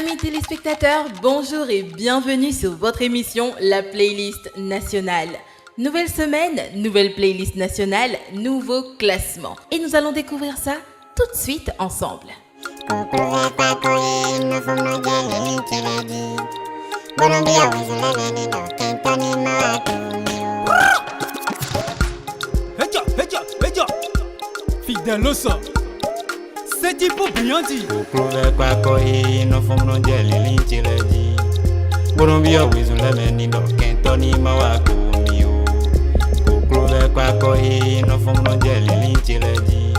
Amis téléspectateurs, bonjour et bienvenue sur votre émission La Playlist Nationale. Nouvelle semaine, nouvelle playlist nationale, nouveau classement. Et nous allons découvrir ça tout de suite ensemble. Fideloso, c'est tipo bien dit. Kukuve kwako hii no fono jeli linchileji. Burumbia wizule meni do kentoni mawako miu. Kukuve kwako hii no fono jeli linchileji.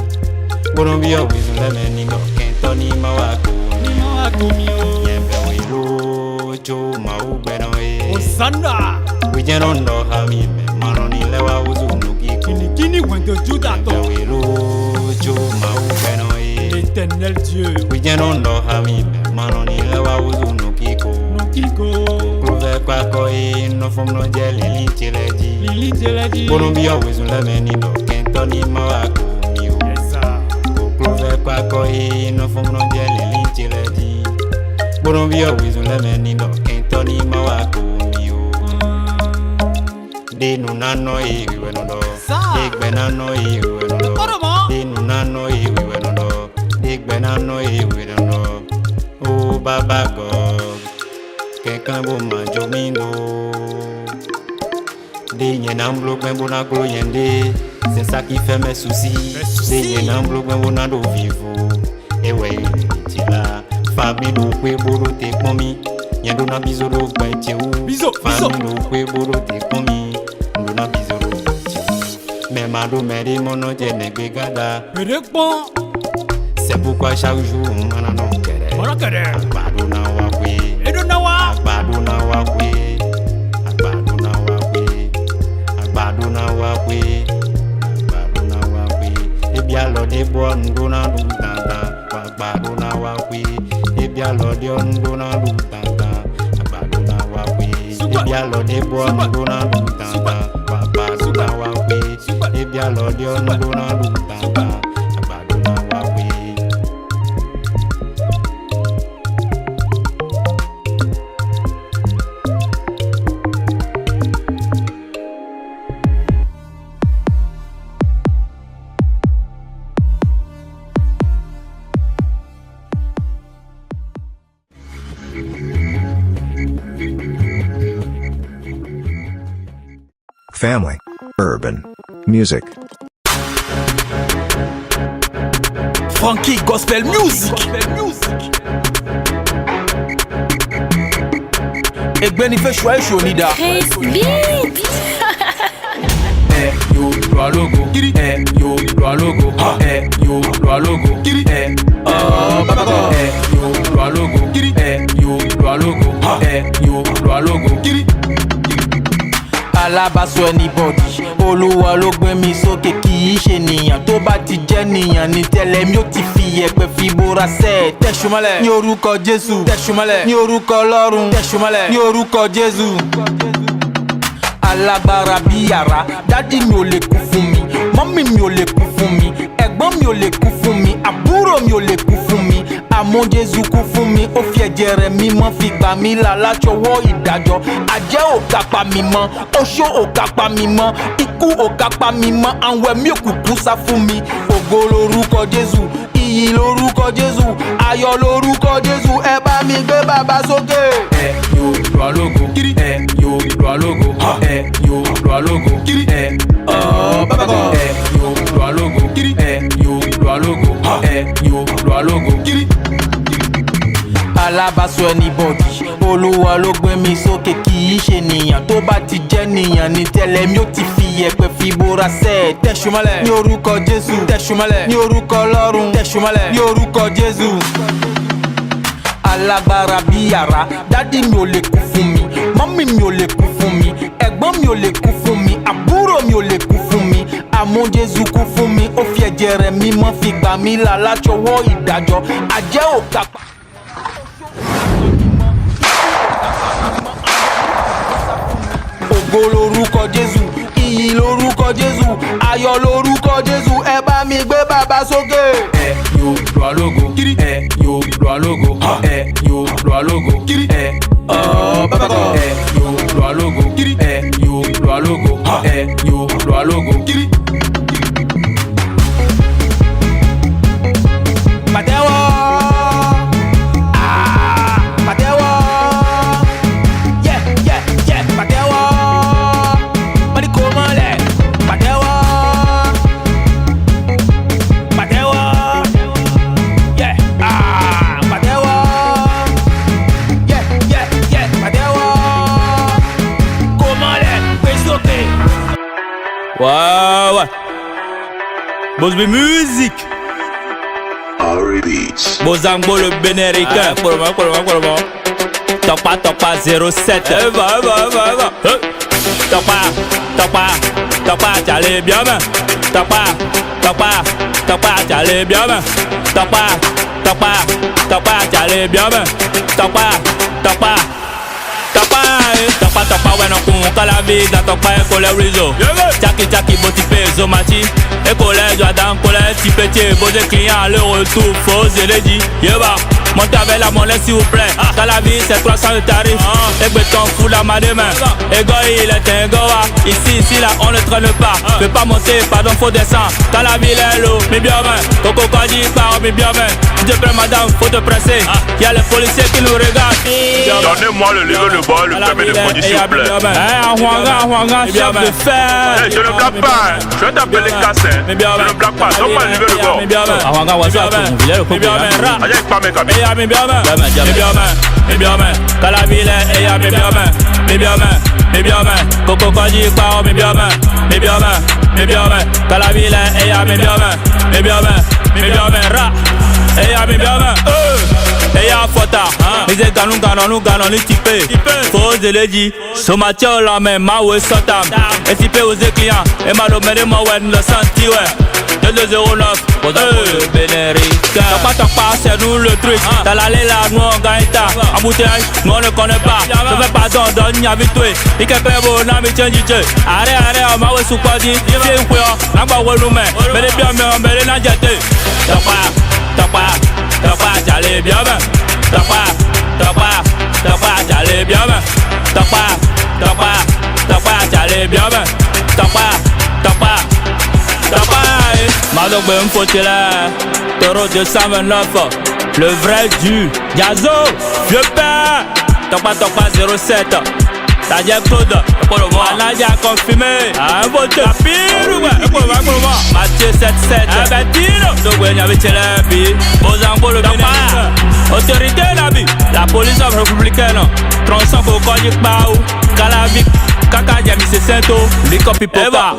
Burumbia wizule meni do kentoni mawako miu. Yembe wilu chuma ubeno e. Osana. Wijeno ndo hamime maroni lewa uzunuki. Kini wendo judato. Yembe wilu chuma ubeno e. L'éternel Dieu. Wijeno ndo hamime maroni lewa uzunukiko. Kuve kwako hii no fono jeli linchileji. Burumbia wizule meni do kentoni mawako miu. Kuve kwako hii no fono jeli linchileji. Burumbia wizule meni do kentoni mawako miu. Dinu nano iwi wenodo. Digbe nano iwi wenodo. Dinu nano iwi wenodo. Digbe nano iwi wenodo. Oh Baba God, quelqu'un vous mange au mino. Des n'amblo ben bon aglo yende. C'est ça qui fait mes soucis. Des n'amblo ben bon ando vivo. Et ouais, tu là. Fabi do kwe boro te komi. Yendo na bizoro ben tiou. Fabi do kwe boro te komi. Yendo na bizoro ben tiou. Mais mado meri mono jene gada. C'est pourquoi chaque jour manano kere. Agbado na wa kwe. Agbado na wa kwe. Agbado na wa kwe. Agbado na wa kwe. Agbado na wa kwe. Ebi alo de bo ndo na du tata. Agbado na wa kwe. Ebi alo de ndo na du tata. Agbado na wa kwe. Ebi alo de bo ndo na du tata. Agbado na wa kwe. Ebi alo de ndo na du tata. Agbado na wa kwe. Family, urban, music. Funky gospel music. Egbeni fait choix Shonida. Eh yo lo logo. Eh yo lo logo. Eh yo lo logo. Eh Baba God. Eh yo lo logo. Eh yo lo logo. Eh yo lo logo. Alábàásọ anybody Olúwa ló gbé mi sókè kì í ṣe nìyàn tó bá ti jẹ́ nìyàn ní tẹ́lẹ̀ mi ó ti fi ẹ̀pẹ̀ fi bóra sẹ́ tẹ̀sùmọ́lẹ̀ ní orúkọ Jésù tẹ̀sùmọ́lẹ̀ ní orúkọ Ọlọ́run tẹ̀sùmọ́lẹ̀ ní orúkọ Jésù. Alágbára bí yàrá dádì mi ò lè kú fún mi mọ́mì mi ò lè kú fún mi ẹ̀gbọ́n mi ò lè kú fún mi àbúrò mi ò lè kú fún mi àmọ́ Jésù kú fún mi ó fi ẹ̀jẹ̀ rẹ̀ mímọ́ fi gbà mí là látọwọ́ ìdájọ́ àjẹ́ ò kápá mi mọ́ oṣó ò kápá mi mọ́ ikú ò kápá mi mọ́ àwọn ẹ̀mí òkùnkùn sá fún mi ògo lórúkọ Jésù iyì lórúkọ Jésù ayọ̀ lórúkọ Jésù ẹ bá mi gbé bàbá sókè. Ẹ yóò lọ lógo ẹ yóò lọ lógo ẹ yóò lọ lógo ẹ Baba God ẹ yóò lọ lógo ẹ yóò lọ lógo ẹ yóò lọ lógo. Alábàásọ anybody Olúwa ló gbé mi sókè kì í ṣe nìyàn tó bá ti jẹ́ nìyàn ní tẹ́lẹ̀ mi ó ti fi ẹ̀pẹ̀ fi bóra sẹ́ tẹ̀sùmọ́lẹ̀ ní orúkọ Jésù tẹ̀sùmọ́lẹ̀ ní orúkọ Ọlọ́run tẹ̀sùmọ́lẹ̀ ní orúkọ Jésù. Alágbára bí yàrá dádì mi ò lè kú fún mi mọ́mì mi ò lè kú fún mi ẹ̀gbọ́n mi ò lè kú fún mi àbúrò mi ò lè kú fún mi àmọ́ Jésù kú fún mi ó fi ẹ̀jẹ̀ rẹ̀ mímọ́ fi gbà mí là látọwọ́ ìdájọ́ àjẹ́ ò kápá. Ògo lórúkọ Jésù iyì lórúkọ Jésù ayọ̀ lórúkọ Jésù ẹ bá mi gbé bàbá sókè. Ẹ yo, blow logo. Eh, yo, blow logo. Eh, yo, blow logo. Eh, oh, papa go. Eh, yo, blow logo. Eh, yo, blow logo. Eh, yo, blow logo. Patewo. Ah, patewo. Yeah, yeah, yeah, patewo. Mari comment les patewo. Patewo. Yeah, ah, patewo. Yeah, yeah, yeah, patewo. Comment les pesoke. Ouais, ouais. Boss de musique. Bozango le bénéricain. Topa 07. Va. Topa, t'allais bien, man. Topa, t'allais bien, man. Topa, t'allais bien, man. Topa, ouais, non, qu'on la vie dans ton pain, qu'on le réseau. Tchaki, beau type, zomati. Et collège, Adam, collège, petit petit, beau des clients, le retour, faux, et les dit, yeba. Montez avec la monnaie s'il vous plaît. Dans la vie c'est 300 de tarif. Et béton fou la main des mains. Et go il est un goa. Ici là on ne traîne pas. Fais pas monter, pardon faut descendre. Dans la ville est l'eau, mais bien main. Coco Kadi par mais bien main. Je prends madame, faut te presser. Y'a les policiers qui nous regardent. Donnez-moi le livre de bol, le permis de conduire s'il vous plaît. Huanga, chef de fer. Je ne blague pas, je vais t'appeler Cassin. Je ne blague pas, donne-moi le livre de bol. Huanga, Allez, pas mes cabines. Me bien main, quand la ville est ya me bien main, Coco Kadi par me bien main, quand la ville est ya me bien main, ra, et ya me bien main, et ya fota, mais c'est quand nous gagnons les typés, faut de l'édit, so Mathieu la même ma ouais sotam, et typé aux clients, et ma domaine ma ouais le senti ouais. 209, le bénéricain. Topa, c'est nous le truc. Dans l'allée là, nous on gagne ta. Embouteillage, nous on ne connaît pas. Je fais pardon, donne y'a vite tué. Il est très beau, n'a mis tiens du jeu. Arrête, on m'a oué sous quoi dit. Viens ou quoi, n'a pas oué nous mais. Mais les bien, mais les n'a jeté. Topa, j'allais bien, ben. Topa, j'allais bien, ben. Topa, j'allais bien, ben. Topa. Madog ben faut là, Toro 229, le vrai du Gazo, vieux père. Topa 07, Tadia Claude, Nadia confirmé, un vote pire, Mathieu 77, Betino, Dogwen avait Tchélébi, Bozango le bénéfice, autorité la police républicaine, tronçon pour Kodik Baou, Kalavik, Kaka Diami Sento, Likopi Popa.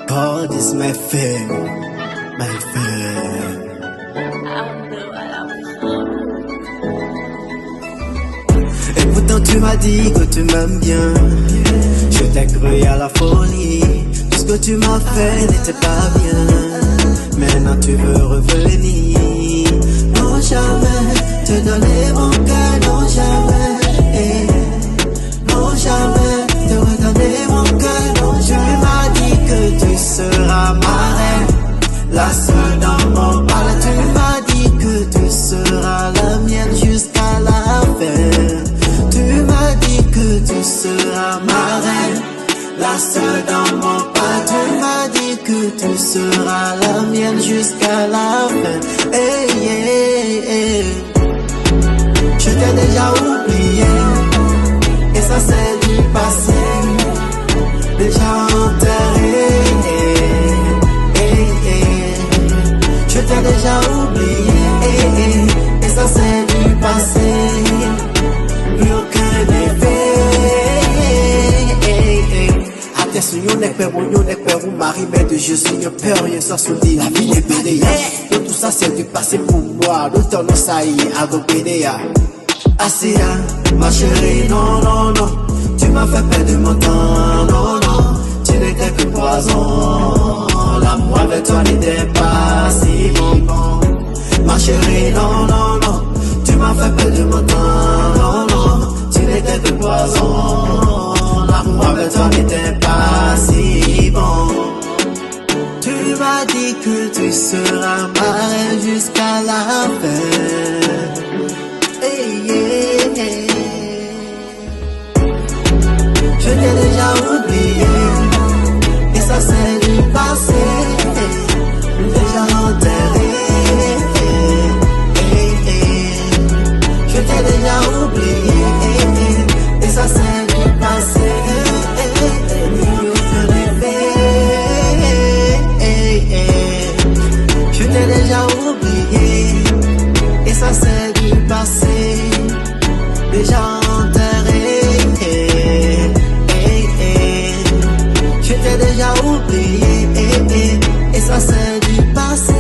God is my friend, Et pourtant tu m'as dit que tu m'aimes bien. Je t'ai cru à la folie. Tout ce que tu m'as fait n'était pas bien. Maintenant tu veux revenir. Non jamais te donner mon cœur. Non jamais, non jamais te redonner mon cœur. Non, tu m'as dit que tu seras ma reine, la seule dans mon palais. Tu m'as dit que tu seras la mienne jusqu'à la fin. Tu m'as dit que tu seras ma reine, la seule dans mon palais. Tu m'as dit que tu seras la mienne jusqu'à la fin. Hey, hey, hey. Je t'ai déjà oublié, et ça c'est du passé, déjà enterré. Je t'ai déjà oublié, et ça c'est du passé, plus aucun effet. Attention, yon n'est pas bon, mari, mais de je suis un peur, rien sans soudir, la vie n'est pas déjà. Tout ça c'est du passé pour moi, d'autant non ça y est, à gopédéa. Assia, ma chérie, non, non, non, tu m'as fait perdre mon temps, non, non, tu n'étais que poison, l'amour avec toi n'était pas si bon. Ma chérie, non, non, non, tu m'as fait perdre mon temps, non, non, tu n'étais que poison. L'amour avec toi n'était pas si bon. Tu m'as dit que tu seras ma reine jusqu'à la fin. Hey, yeah, yeah. Je t'ai déjà oublié, et ça c'est du passé, déjà enterré. Je t'ai déjà oublié, et ça c'est du passé. Je t'ai déjà oublié, et ça c'est du passé, déjà enterré. Je t'ai déjà oublié, et ça c'est du passé,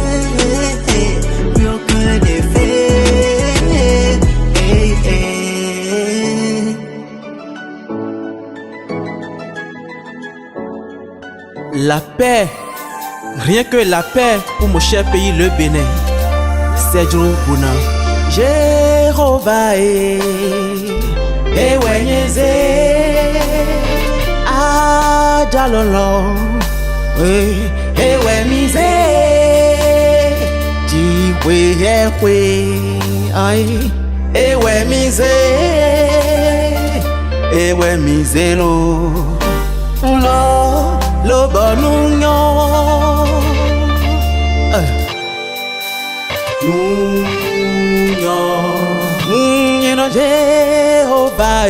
plus aucun effet. La paix, rien que la paix pour mon cher pays le Bénin. Sergio Bouna. Jéhovah Ewenyeze Ajalolo Ewemize Jiwe Ai Ewemize Ewemize lo bonunyo you know Jehovah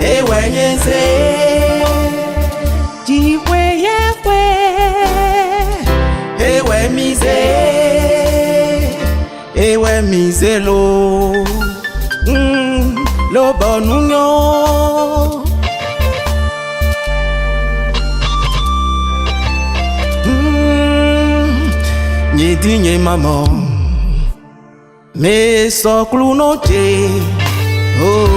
Ewenyeze Jiwe Yahwe Ewemize lo bonunyo Nyedi nye maman me soklu noche oh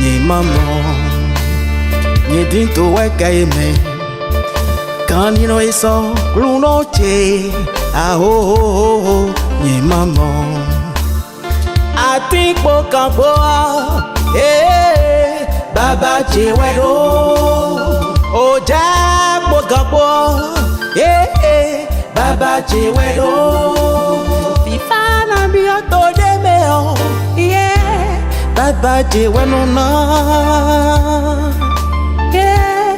nye maman nyedi to weka eme kanino e soklu noche ah oh nye maman atikpo kampo baba chewedo oja po kampo Baba Chiwedo Fifana biyoto demeo Yeah Baba Chiwedo na Yeah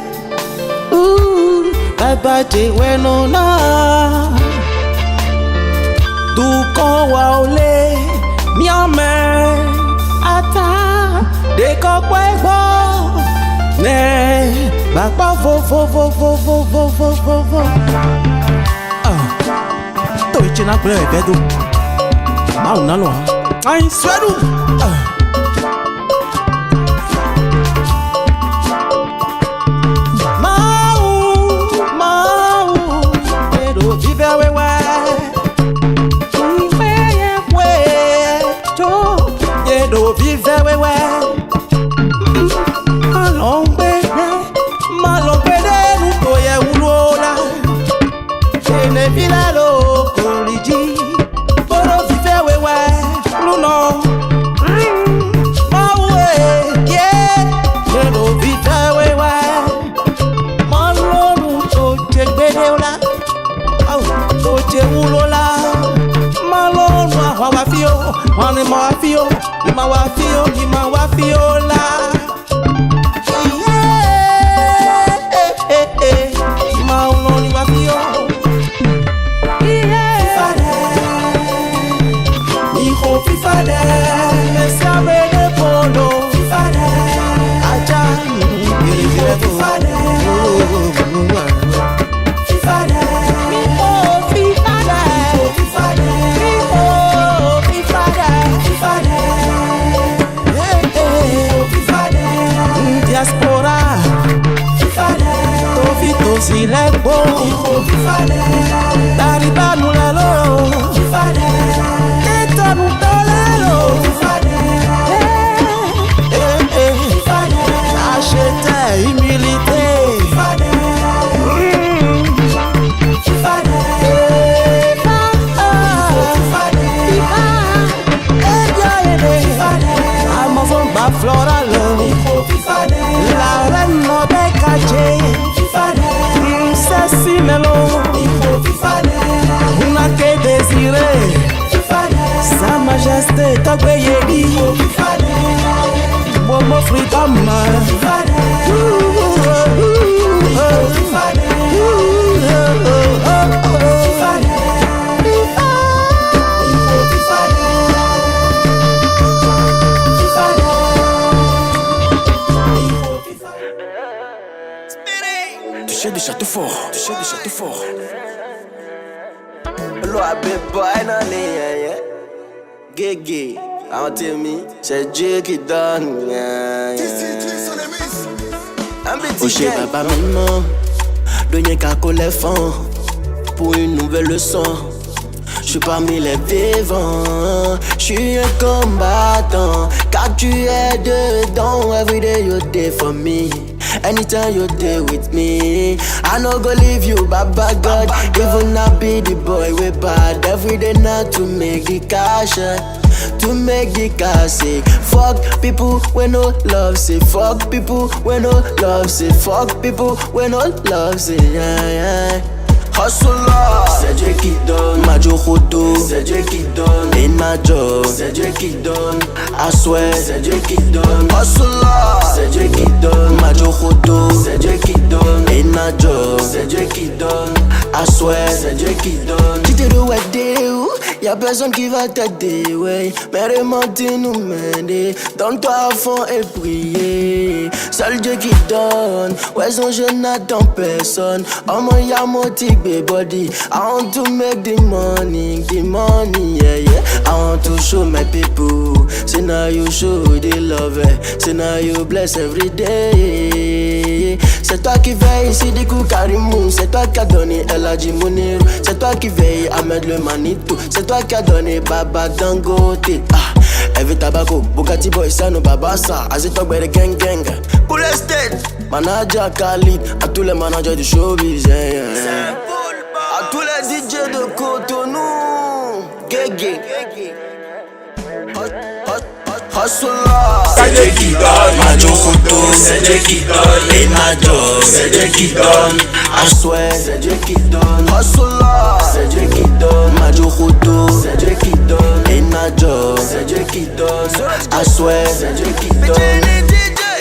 Baba Chiwedo na Dukon wa ole Miame Ata Deko kwebo Ne Bakpa vo Ichena kule bedu mau nalo ai swedu mau bedu vive wewe yedo vive wewe malongbe nuko ye ulola ene vilalo Mawafio la Mauloni wafio Fifade Niho fifade Mesame de polo Fifade Aja Fifade Fifade diaspora Tofito silekbo Daribanu lelo Ketonu tolelo Achete humilité Africa man. Toucher des châteaux forts, toucher des châteaux forts. Loi big boy non yeah. Gigi, on tell me, c'est Dieu qui donne. Oh chez papa maman, donner qu'à coller fond pour une nouvelle leçon. J'suis parmi les vivants, j'suis un combattant. Car tu es dedans, every day you're there for me. Anytime you're there with me, I no go leave you, Baba God. Even I be the boy we bad. Every day now to make the cash, to make the cash. Say fuck people when no love. Say fuck people when no love. Say fuck people when no love. Say yeah. Hustler, c'est Dieu qui donne. Majoroto, c'est Dieu qui donne. In my job, c'est Dieu qui donne. I swear, c'est Dieu qui donne. Hustler, c'est Dieu qui donne. Majoroto, c'est Dieu qui donne. In my job, c'est Dieu qui donne. I swear, c'est Dieu qui donne. Tu te dois aider, y'a personne qui va t'aider, ouais. Mais remonte nous mener. Donne-toi à fond et prier. Seul Dieu qui donne. Ouais, son je n'attends personne. Oh mon y'a motivé. Body, I want to make the money, yeah. I want to show my people, say now you show the love, say now you bless every day. C'est toi qui veille ici du coup Karimou, c'est toi qui a donné El Hadji Mounirou, c'est toi qui veille Ahmed le Manitou, c'est toi qui a donné Baba Dangote. Every tabaco, Bugatti boy, Sano Babasa, Azitok by the gang. Cool estate, manager Khalid, à tous les managers du showbiz, yeah. À tous les DJ de Cotonou, Gégé. Hustler, c'est Dieu qui donne. Majoroto, c'est Dieu qui donne. Et Najo, c'est Dieu qui donne. I swear, c'est Dieu qui donne. Hustler, c'est Dieu qui donne. Majoroto, c'est Dieu qui donne. Et Najo, c'est Dieu qui donne. I swear, c'est Dieu qui donne.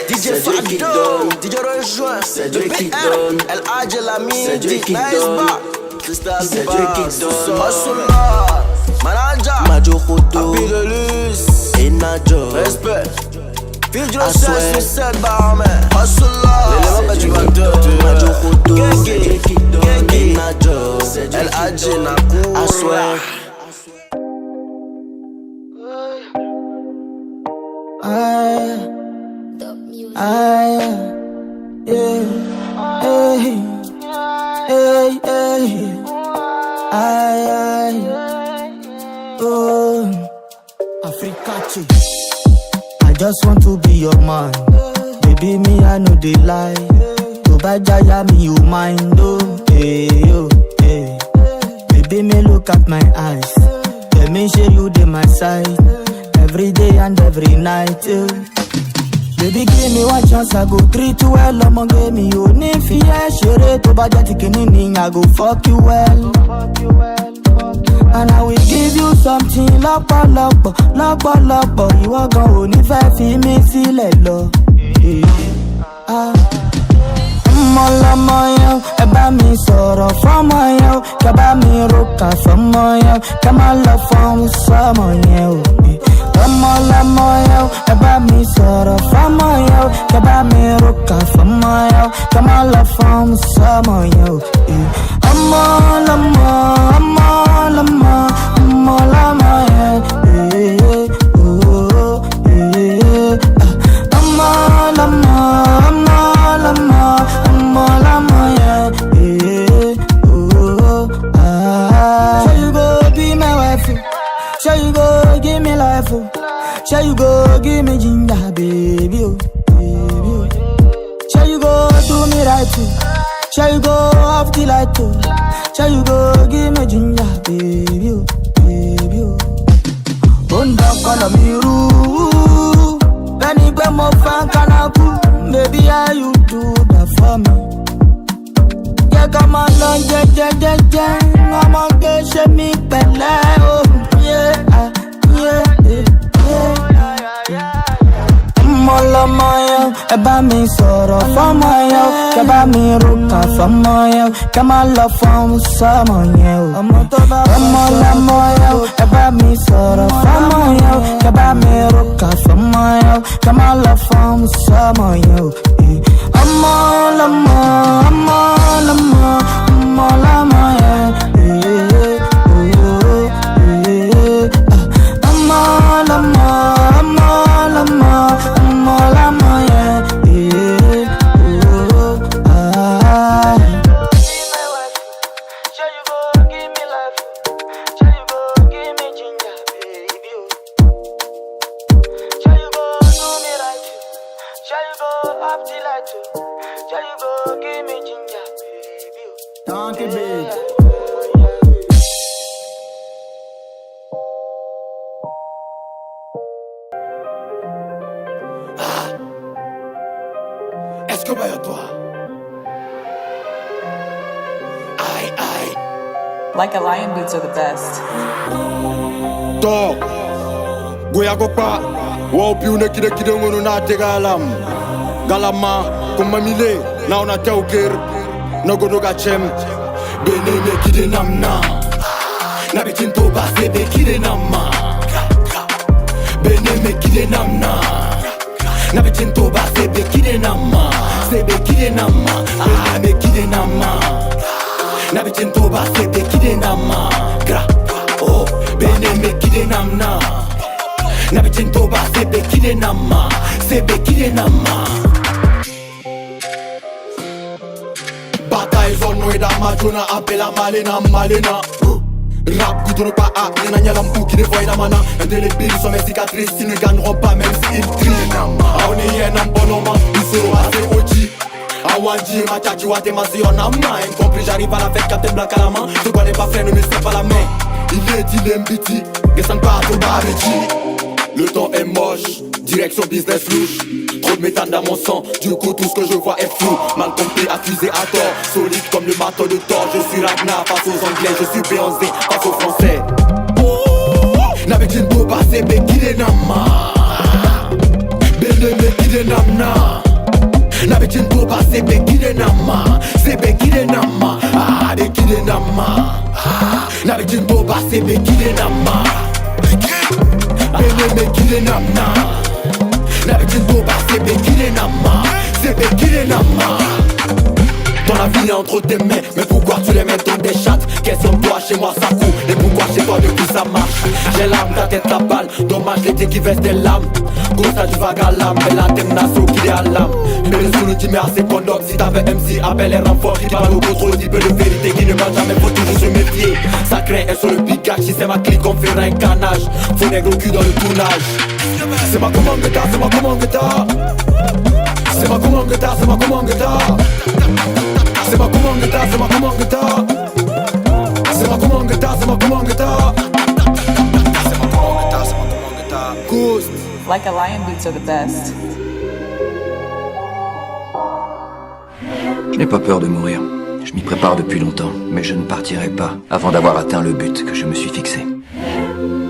DJ c'est Dieu qui donne. DJ rejoint, c'est Dieu qui donne. El Hadji Lamine, c'est Dieu qui donne. Crystal, c'est Dieu qui donne. Hustler, manager, Majoroto, Abidolus, et Najo, respect. Fil du 16 barman. Hustler, l'élément que tu vas te Majoroto, Gégé, et Najo, El Hadji Nakou, I swear. I just want to be your man. Baby, me, I know they lie. To buy Jaya, me, you mind, oh, hey, oh, hey. Baby, me, look at my eyes. Let me show you the my side. Every day and every night, oh. Baby, give me one chance, I go treat you well. I'ma give me your name for ya. Shere to buy that ticket, I go fuck you well. And I will give you something lọ́pọ̀lọpọ̀, lọ́pọ̀lọpọ̀. Ìwọ gan ò ní fẹ́ fi mí sílẹ̀ lọ. Ọmọ lọmọ yẹn, ẹ bá mi sọ̀rọ̀ fọ́mọ yẹn, kẹ bá mi roka fọ́mọ yẹn, kẹ má lọ fọ́n sọ́mọ yẹn o. Ọmọ lọmọ yẹn, ẹ bá mi sọ̀rọ̀ fọ́mọ yẹn, kẹ bá mi roka fọ́mọ yẹn, kẹ má lọ fọ́n sọ́mọ yẹn o. Ọmọ lọmọ, ọmọ lọmọ, ọmọ lọmọ yẹn, ọmọ lọmọ, ọmọ lọmọ, ọmọ lọmọ yẹn, Sure you go be my wife, sure you go give me life, sure you go give me ginger, baby, oh, baby, oh. Sure you go do me right, sure you go off the light, sure you go give me ginger, baby, oh, baby, oh. Don't call me rude, Benny be mo fan kanaku, baby how you do that for me? Yeah, come on, I'ma get me pele, oh, yeah, yeah, yeah. lọ́mọ yẹn, ẹ bá mi sọ̀rọ̀ fọ́mọ yẹn o, kẹ bá mi rúkà fọ́mọ yẹn o, kẹ má lọ fọ́n sọ́mọ yẹn o. Ọmọ lọ́mọ yẹn o, ẹ bá mi sọ̀rọ̀ fọ́mọ yẹn o, kẹ bá mi rúkà fọ́mọ yẹn o, kẹ má lọ fọ́n sọ́mọ yẹn o. Ọmọ lọ́mọ, ọmọ lọ́mọ, ọmọ lọ́mọ yẹn. Ọmọ lọ́mọ, ọmọ lọ́mọ, ọmọ lọ́mọ yẹn. Donkey beat. Est-ce que bah toi? Aïe aïe. Like a Lion boots are the best. To Goya Gopa Wow Piune Kide Kide Ngono Na Tegalam Galama Kumamile Na Ona Teukir Nogono Gachem Bene me kide namna Na bitin to ba sebe kide namma Bene me kide namna Na bitin to ba sebe kide namma Sebe kide namma Ah me kide namma Na bitin to ba sebe kide namma Gra Oh Bene me kide namna Na bitin to ba sebe kide namma Sebe kide namma Bataille zone no eda majuna Appela malena malena Rap goudron pas à Y'en a nyalampu qui les voient la mana Indélébiles sont mes cicatrices Ils ne gagneront pas même s'ils trient Aoni yen en bonoma Ils seront assez oji Awanji machachi wate masi on a main Incompris j'arrive à la fête captain black à la main Je connais pas frère ne me serre pas la main Il est dit l'embiti Descends pas à ton barbetti Le temps est moche Direction business louche Trop de méthane dans mon sang Du coup tout ce que je vois est flou Mal compris, accusé à tort Solide comme le marteau de Thor Je suis Ragnar face aux anglais Je suis Beyoncé face aux français N'avait-il beau passer Bekide Nama Bene Bekide Namna N'avait-il beau passer Bekide Nama C'est Bekide Nama Ah Bekide Nama N'avait-il beau passer Bekide Nama Bene Bekide Namna N'avait-il beau passer Bekide Nama C'est Bekide Nama Ton avis est entre tes mains Mais pourquoi tu les mets dans des chattes Question de toi chez moi ça court Et pourquoi chez toi depuis ça marche J'ai l'âme, ta tête la balle Dommage l'été qui veste des lames Gros ça du vague à l'âme Mais la termination qui est à l'âme Mais le sous le dit mais assez condoc Si t'avais MC appelle les renforts Qui parle au contrôle dit peu de vérité Qui ne ment jamais faut toujours se méfier Sacré est sur le picage Si c'est ma clique on fait un canage Faut nègre au cul dans le tournage C'est ma commande que t'as, c'est ma commande que t'as C'est ma commande que t'as, c'est ma commande que t'as C'est ma commande que t'as, c'est ma commande que t'as C'est ma commande que t'as, c'est ma commande que t'as C'est ma commande que t'as, c'est ma commande que t'as Ghost Like a Lion boots are the best. Je n'ai pas peur de mourir. Je m'y prépare depuis longtemps, mais je ne partirai pas avant d'avoir atteint le but que je me suis fixé.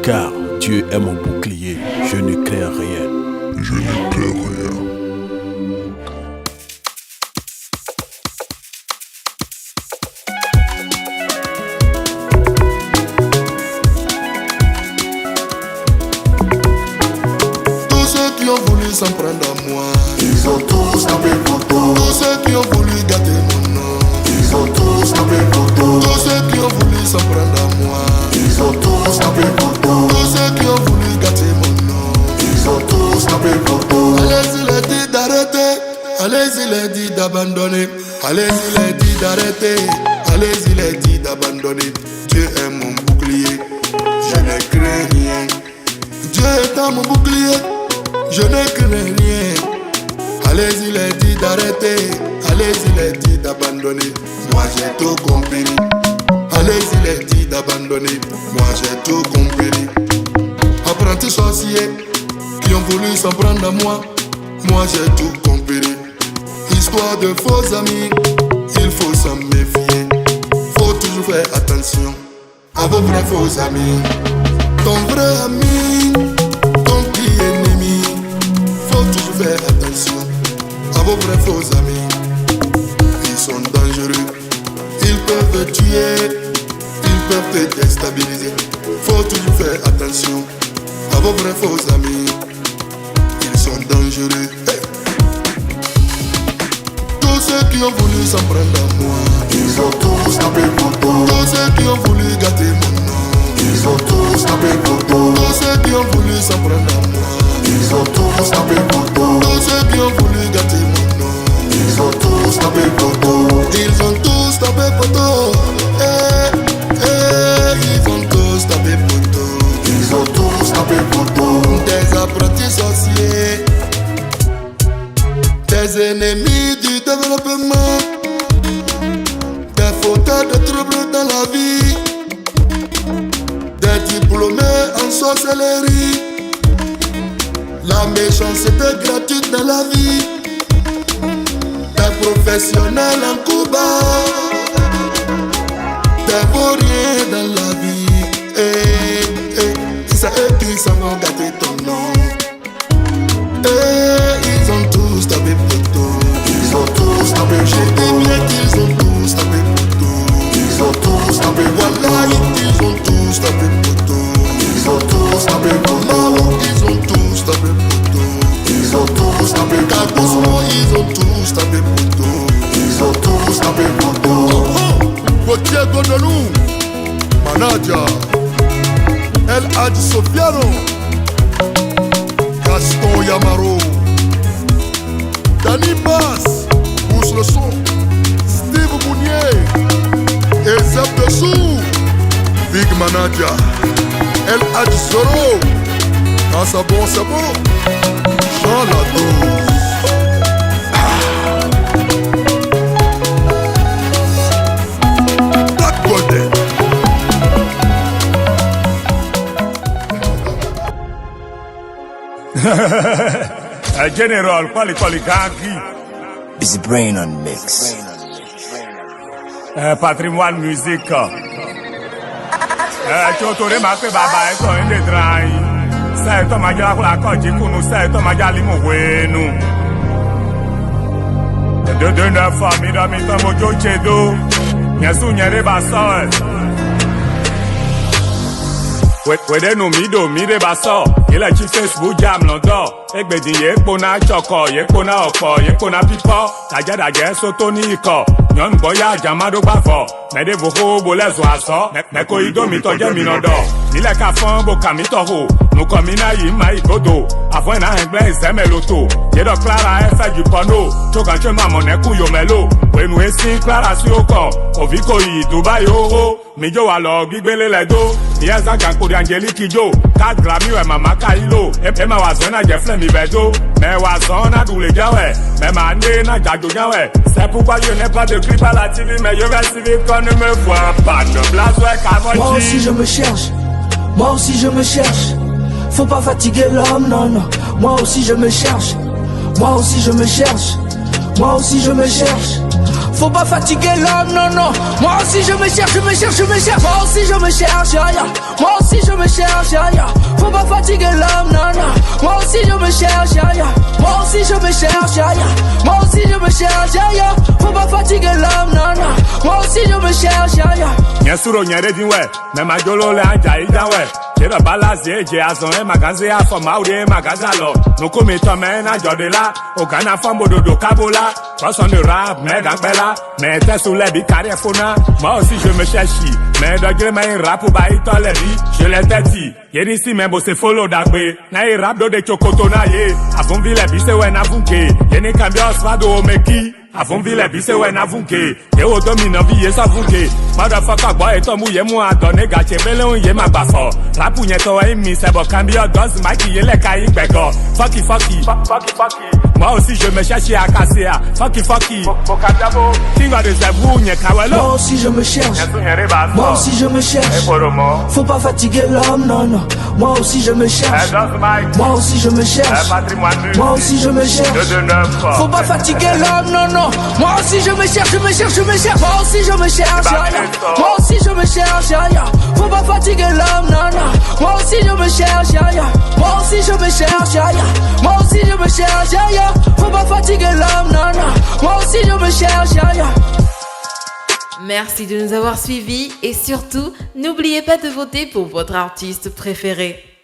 Car Dieu est mon bouclier, je ne crains rien. Je ne crains rien. S'en prendre à moi. Ils ont tous tapé photo. Tous ceux qui ont voulu gâter mon nom. Ils ont tous tapé photo. Tous ceux qui ont voulu s'en prendre à moi. Ils ont tous tapé photo. Tous ceux qui ont voulu gâter mon nom. Ils ont tous tapé photo. Allez-y les dit d'arrêter. Allez-y les dit d'abandonner. Allez-y les dit d'arrêter. Allez-y les dit d'abandonner. Dieu est mon bouclier. Je ne crains rien. Dieu est mon bouclier. Je ne crains rien. Allez-y les dit d'arrêter. Allez-y les dit d'abandonner. Moi j'ai tout compris. Allez-y les dit d'abandonner. Moi j'ai tout compris. Apprentis sorciers qui ont voulu s'en prendre à moi. Moi j'ai tout compris. Histoire de faux amis, il faut s'en méfier. Faut toujours faire attention à vos vrais faux amis. Ton vrai ami, ton petit ennemi. Faut toujours fais attention à vos vrais faux amis. Ils sont dangereux, ils peuvent te tuer, ils peuvent te déstabiliser. Faut toujours faire attention à vos vrais faux amis. Ils sont dangereux. Hey. Tous ceux qui ont voulu s'en prendre à moi, ils ont tous tapé pour toi. Tous ceux qui ont voulu gâter mon nom, ils ont tous tapé pour toi. Tous ceux qui ont voulu s'en prendre à moi, ils ont tous tapé pour toi. Tous ceux qui ont voulu gâter mon nom, ils ont tous tapé pour toi. Ils ont tous tapé pour toi. Ils ont tous tapé pour toi. Ils ont tous tapé pour toi. Des apprentis sorciers, des ennemis du développement, des fauteurs de troubles dans la vie, des diplômés en sorcellerie. La méchanceté gratuite dans la vie, des professionnels en Cuba, des vauriens dans la vie. C'est eux qui s'en vont gâter ton nom. Ils ont tous tapé pour toi. Ils ont tous tapé pour toi. J'ai dit bien qu'ils ont tous tapé pour toi. Ils ont tous tapé pour toi. Ils ont tous tapé pour toi. Ils ont tous tapé pour toi. Ils ont tous tapé pour toi. Ils ont tous tapé pour toi. Ils ont tous tapé pour toi. Ils ont tous tapé pour toi. Gauthier Godolou, Manadia, El Hadji Sofiano, Gaston Yamaro, Danny Bass, Pousse le son, Steve Mounier, et Zep Dessous, Big Manadia, El Hadji Soro, quand c'est bon, c'est bon, Jean Lados. General, quali gangi? Busy brain on mix. Patrimoine musique. Tu autore ma pe baba eto inde drai. Sa eto majala kula koji kunu sa eto majali mu wenu. De neuf famille d'ami tomo jochedo. Nyasu nyere baso. Wede no mido mire baso. Ile chi Facebook jam London. Egbedi ye pona choko, ye pona oko, ye pona pipo. Tajadaje soto ni iko. Nyon boya jamado bafo. Mede voko bolezo aso. Meko ido mi toje minodo. Nile ka fon bo kamito ho. Nuko mina yi ma igodo. Afwen na engle zeme loto. Yedo Clara efe du pono. Chokan chema moneku yo melo. Wenu esi Clara si oko. Oviko yi Dubai ho. Mijo wa lo gbigbele ledo. Nieza ganko di Angelique Jo. 4 Grammy we mama kailo. Ema wa zona jefle mi bedo. Me wa zona doule jawe. Me mande na jajo jawe. C'est pourquoi je n'ai pas de clip à la TV. Mais je vais suivre qu'on ne me voit pas. De blase ouais camochi. Moi aussi je me cherche. Moi aussi je me cherche. Faut pas fatiguer l'homme, non, non. Moi aussi je me cherche. Moi aussi je me cherche. Moi aussi je me cherche. Faut pas fatiguer l'homme, non, non. Moi aussi je me cherche, je me cherche, je me cherche. Moi aussi je me cherche, ya, ya. Moi aussi je me cherche, ya, ya. Faut pas fatiguer l'homme, non, non. Moi aussi je me cherche, ya, ya. Moi aussi je me cherche, ya, ya. Moi aussi je me cherche, ya, ya. Faut pas fatiguer l'homme, non, non. Moi aussi je me cherche, ya, ya. Nyesuro nyere dinwe. Mema jolo le anja idawe. Jera balazie je azon e magaze a foma ure magaza lo. No come to me na jodela. Ogana fambo dodo kabola. Cross on the rap, me gangbela. Me te sous les bicari fona. Moi aussi je me cherche. Me dogre me rap ou ba ito le bi. Je le teti. Yeri si me bo se follow dagbe. Na e rap do de chokoto na ye. Avon vile bi se we na vunke. Yeni cambio swado o meki. Avon vile bi se we na vunke. Ye o domina vi ye sa vunke. Motherfucker boy eto mu ye mu adone gache bele on ye magbafo. Rapu nye to e mi se bo cambio does maki ye le ka igbego. Fucky. Moi aussi je me cherche à casser. Fucky. Tinga de zebu nye kawelo. Moi aussi je me cherche. Moi aussi je me cherche. Faut pas fatiguer l'homme, non, non. Moi aussi je me cherche. Moi aussi je me cherche. Moi aussi je me cherche. Faut pas fatiguer l'homme, non, non. Moi aussi je me cherche, je me cherche, je me cherche. Moi aussi je me cherche, ya, ya. Moi aussi je me cherche, ya, ya. Faut pas fatiguer l'homme, non, non. Moi aussi je me cherche, ya, ya. Moi aussi je me cherche, ya, ya. Moi aussi je me cherche, faut pas fatiguer l'homme, non, non. Moi aussi je me cherche, Merci de nous avoir suivis et surtout, n'oubliez pas de voter pour votre artiste préféré.